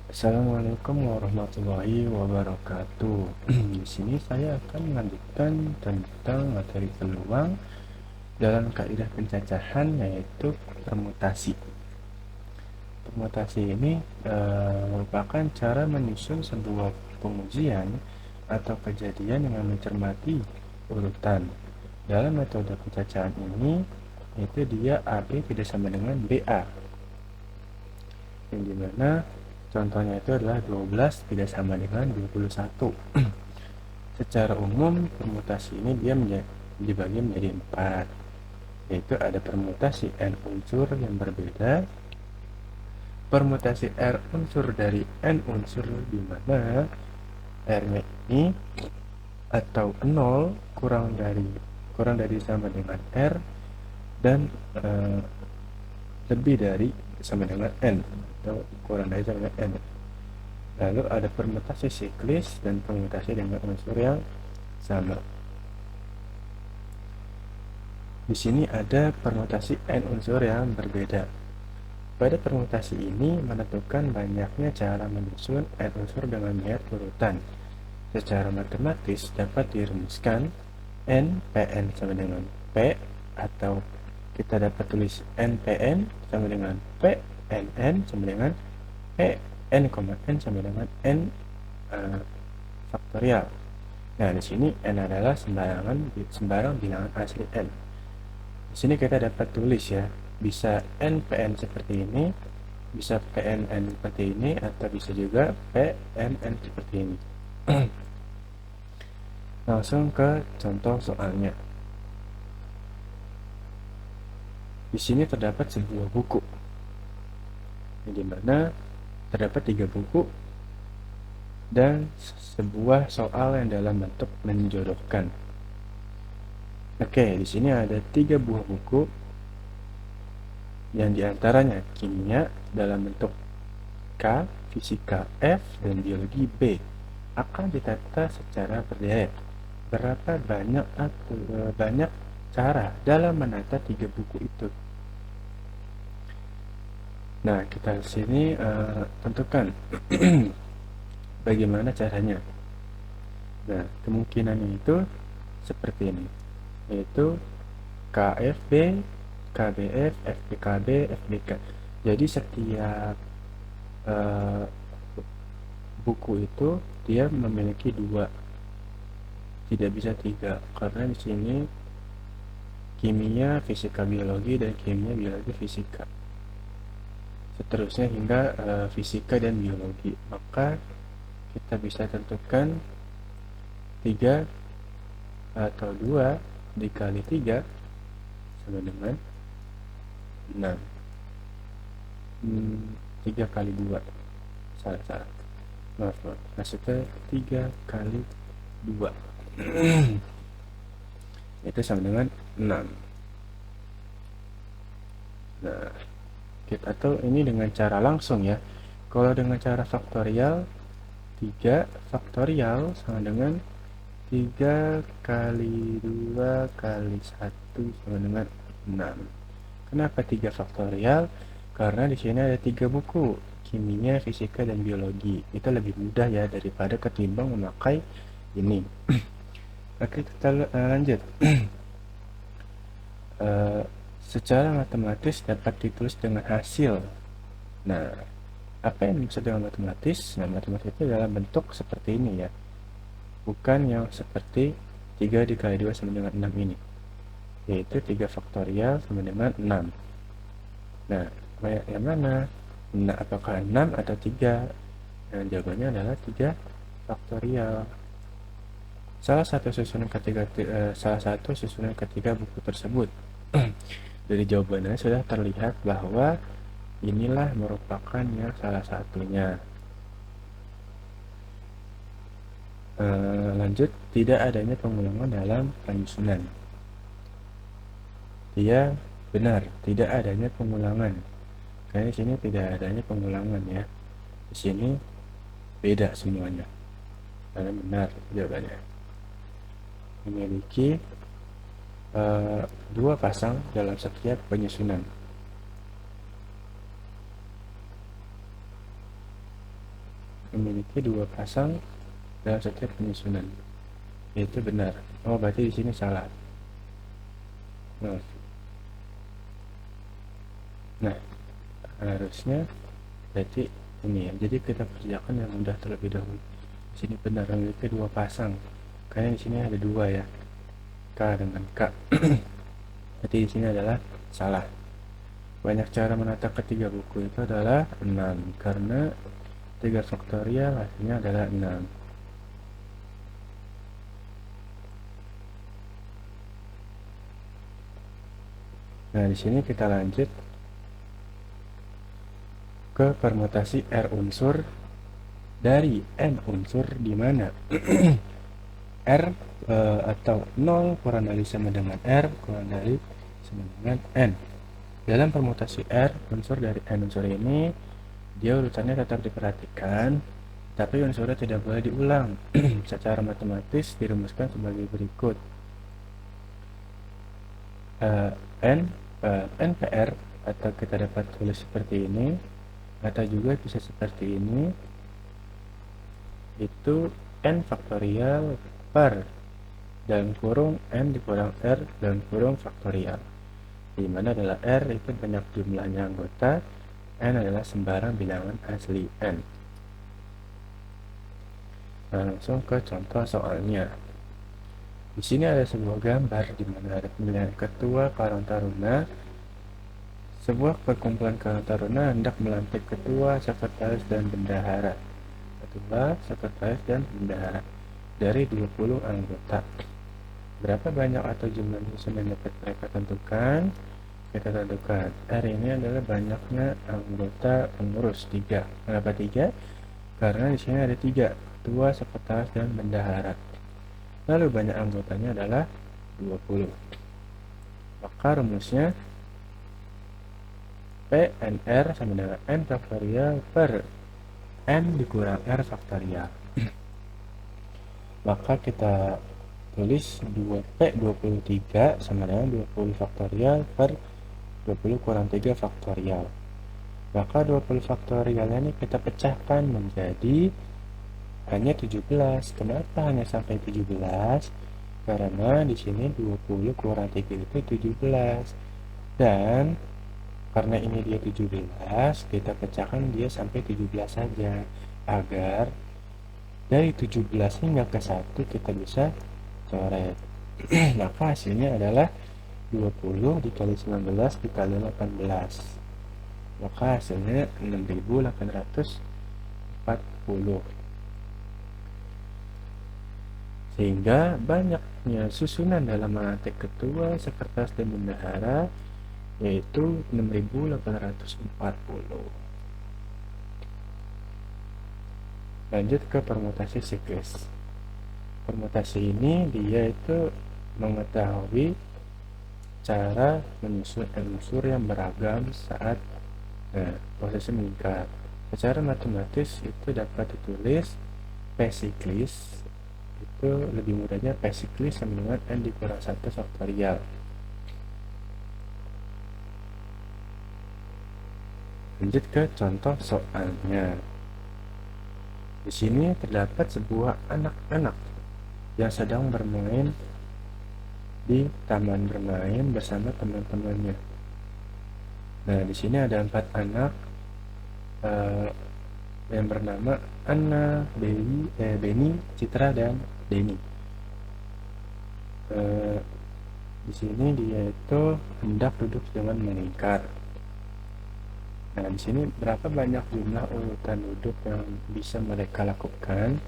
Assalamualaikum warahmatullahi wabarakatuh. Di sini saya akan melanjutkan tentang materi peluang dalam kaidah pencacahan, yaitu permutasi. Permutasi ini merupakan cara menyusun sebuah pengujian atau kejadian dengan mencermati urutan. Dalam metode pencacahan ini, yaitu dia AB tidak sama dengan BA, yang dimana contohnya itu adalah 12 tidak sama dengan 21. Secara umum permutasi ini dia dibagi menjadi 4, yaitu ada permutasi N unsur yang berbeda, permutasi R unsur dari N unsur, di mana R-nya ini atau 0 kurang dari sama dengan R, dan lebih dari sama dengan N, atau kurang dari sama dengan N. Lalu ada permutasi siklis dan permutasi dengan unsur yang sama. Di sini ada permutasi N unsur yang berbeda. Pada permutasi ini menentukan banyaknya cara menyusun N unsur dengan mengingat urutan. Secara matematis dapat dirumuskan N Pn sama dengan P, atau kita dapat tulis N Pn sama dengan P Nn sama dengan P N, N sama dengan N faktorial. Nah, di sini N adalah sembarang bilangan asli N. Di sini kita dapat tulis ya, bisa N Pn seperti ini, bisa PNN seperti ini, atau bisa juga PNN seperti ini. Langsung ke contoh soalnya. Di sini terdapat sebuah buku, di mana terdapat 3 buku dan sebuah soal yang dalam bentuk menjodohkan. Oke, di sini ada 3 buah buku yang diantaranya kimia dalam bentuk K, fisika F, dan biologi B akan ditata secara berderet. Berapa banyak cara dalam menata 3 buku itu? Nah, kita di sini tentukan bagaimana caranya. Nah, kemungkinannya itu seperti ini, yaitu KFB, KBF, FBKB, FBK. Jadi setiap buku itu dia memiliki 2, tidak bisa 3, karena di sini kimia, fisika, biologi, dan kimia, biologi, fisika, seterusnya hingga fisika dan biologi. Maka kita bisa tentukan 3 atau 2 dikali 3 sama dengan 6. 3 kali 2, salah, maaf, maksudnya 3 kali 2 itu sama dengan 6. Nah, kita tahu ini dengan cara langsung ya. Kalau dengan cara faktorial, 3 faktorial sama dengan 3 kali 2 kali 1 sama dengan 6. Kenapa 3 faktorial? Karena di sini ada 3 buku, kimia, fisika, dan biologi. Itu lebih mudah ya daripada ketimbang memakai ini. Oke, kita lanjut. Secara matematis dapat ditulis dengan hasil. Nah, apa yang dimaksud dengan matematis? Nah, matematis itu dalam bentuk seperti ini ya, bukan yang seperti 3 dikali 2 sama dengan 6 ini, yaitu 3 faktorial sama dengan 6. Nah, yang mana? Nah, apakah 6 atau 3? Nah, jawabannya adalah 3 faktorial. Salah satu susunan ketiga buku tersebut. Dari jawabannya sudah terlihat bahwa inilah merupakan yang salah satunya. Lanjut, tidak adanya pengulangan dalam penyusunan. Dia benar, tidak adanya pengulangan. Karena di sini tidak adanya pengulangan ya. Di sini beda semuanya. Karena benar jawabannya. Memiliki 2 pasang dalam setiap penyusunan. memiliki 2 pasang dalam setiap penyusunan. Itu benar. Oh, berarti di sini salah. Nah, harusnya berarti ini ya. Jadi kita kerjakan yang mudah terlebih dahulu. Di sini benar memiliki 2 pasang. Karena di sini ada 2 ya. K dengan K. Berarti di sini adalah salah. Banyak cara menata ketiga buku itu adalah 6, karena 3 faktorial hasilnya adalah 6. Nah, di sini kita lanjut ke permutasi R unsur dari N unsur, di mana R atau 0 kurang dari sama dengan R kurang dari sama dengan N. Dalam permutasi R unsur dari N unsur ini, dia urutannya tetap diperhatikan, tapi unsurnya tidak boleh diulang. Secara matematis dirumuskan sebagai berikut. NPR, atau kita dapat tulis seperti ini, atau juga bisa seperti ini, itu N faktorial per dalam kurung N dikurang R dalam kurung faktorial, di mana adalah R itu banyak jumlahnya anggota, N adalah sembarang bilangan asli N. Nah, langsung ke contoh soalnya. Di sini ada sebuah gambar di mana ada pemilihan ketua Karang Taruna. Sebuah perkumpulan Karang Taruna hendak melantik ketua, sekretaris, dan bendahara. Ketua, sekretaris, dan bendahara dari 20 anggota. Berapa banyak atau jumlah nyusun yang dapat mereka tentukan? Kita tentukan R ini adalah banyaknya anggota pengurus 3. Mengapa 3? Karena di sini ada 3, ketua, sekretaris, dan bendahara. Lalu banyak anggotanya adalah 20. Maka rumusnya PNR sama dengan N faktorial per N dikurang R faktorial. Maka kita tulis 2P23 sama dengan 20 faktorial per 20 kurang 3 faktorial. Maka 20 faktorial ini kita pecahkan menjadi hanya 17. Kenapa hanya sampai 17? Karena di sini 20 kurang 3 itu 17. Dan karena ini dia 17, kita pecahkan dia sampai 17 saja, agar dari 17 hingga ke 1 kita bisa coret. Maka hasilnya adalah 20 dikali 19 dikali 18. Maka hasilnya 6.840. Sehingga banyaknya susunan dalam melantik ketua, sekretaris, dan bendahara yaitu 6.840. Lanjut ke permutasi siklis. Permutasi ini dia itu mengetahui cara menyusun unsur yang beragam saat prosesnya meningkat. Secara matematis itu dapat ditulis P siklis itu lebih mudahnya P siklis sama dengan N dikurang 1 faktorial. Lanjut ke contoh soalnya. Di sini terdapat sebuah anak-anak yang sedang bermain di taman bermain bersama teman-temannya. Nah, di sini ada 4 anak yang bernama Anna, Beni, Citra, dan Denny. Di sini dia itu hendak duduk dengan melingkar. Nah, di sini berapa banyak jumlah urutan duduk yang bisa mereka lakukan?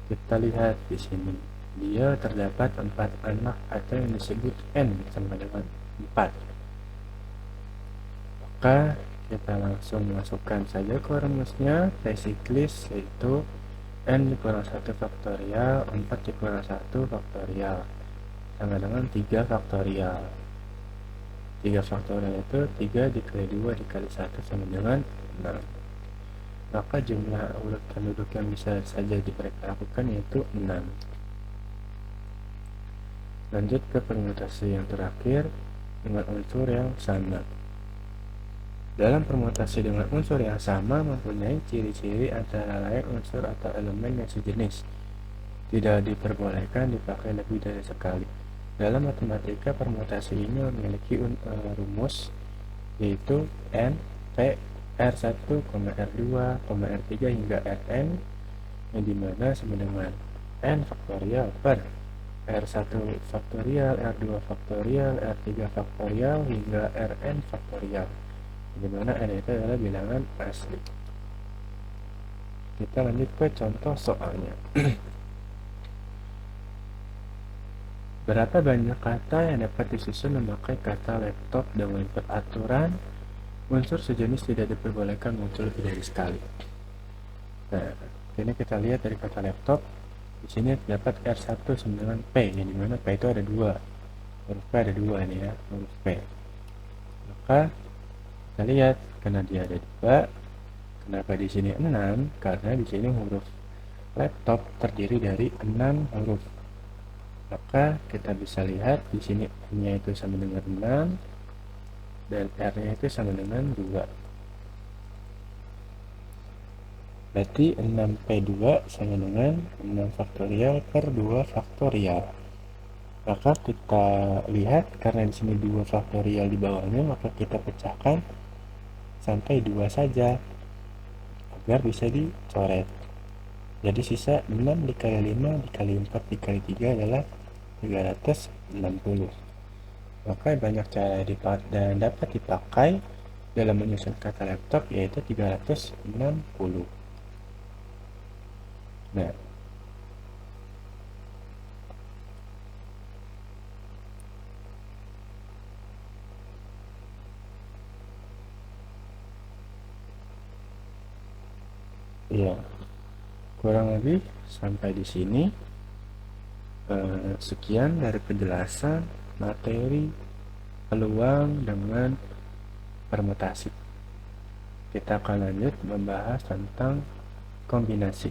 Kita lihat di sini. Dia terdapat 4 anak atau yang disebut N sama dengan 4. Maka kita langsung masukkan saja ke rumusnya. P siklis yaitu N dikurang 1 faktorial 4 dikurang 1 faktorial sama dengan 3 faktorial. 3 faktorial itu 3 dikali 2 dikali 1 sama dengan 6. Maka jumlah urutan duduk yang bisa saja mereka lakukan yaitu 6. Lanjut ke permutasi yang terakhir dengan unsur yang sama. Dalam permutasi dengan unsur yang sama mempunyai ciri-ciri antara lain unsur atau elemen yang sejenis. Tidak diperbolehkan dipakai lebih dari sekali. Dalam matematika, permutasi ini memiliki rumus, yaitu N, P, R1, R2, R3 hingga Rn, yang dimana sama dengan N faktorial per R1 faktorial, R2 faktorial, R3 faktorial, hingga Rn faktorial, di mana N itu adalah bilangan asli. Kita lanjut ke contoh soalnya. Berapa banyak kata yang dapat disusun memakai kata laptop dengan peraturan unsur sejenis tidak diperbolehkan muncul lebih dari sekali? Nah, ini kita lihat dari kata laptop. Di sini terdapat R1 sama dengan P, yang dimana P itu ada dua. Huruf P ada dua ini ya, huruf P. Maka kita lihat karena dia ada dua, kenapa di sini 6? Karena di sini huruf laptop terdiri dari 6 huruf. Maka kita bisa lihat di sini N-nya itu sama dengan 6 dan R-nya itu sama dengan 2. Berarti 6P2 sama dengan 6 faktorial per 2 faktorial. Maka kita lihat karena di sini 2 faktorial di bawahnya, maka kita pecahkan sampai 2 saja agar bisa dicoret. Jadi sisa 6 dikali 5 dikali 4 dikali 3 adalah 360. Maka banyak cara dan dapat dipakai dalam menyusun kata laptop, yaitu 360. Nah, iya, kurang lebih sampai di sini. Sekian dari penjelasan materi peluang dengan permutasi. Kita akan lanjut membahas tentang kombinasi.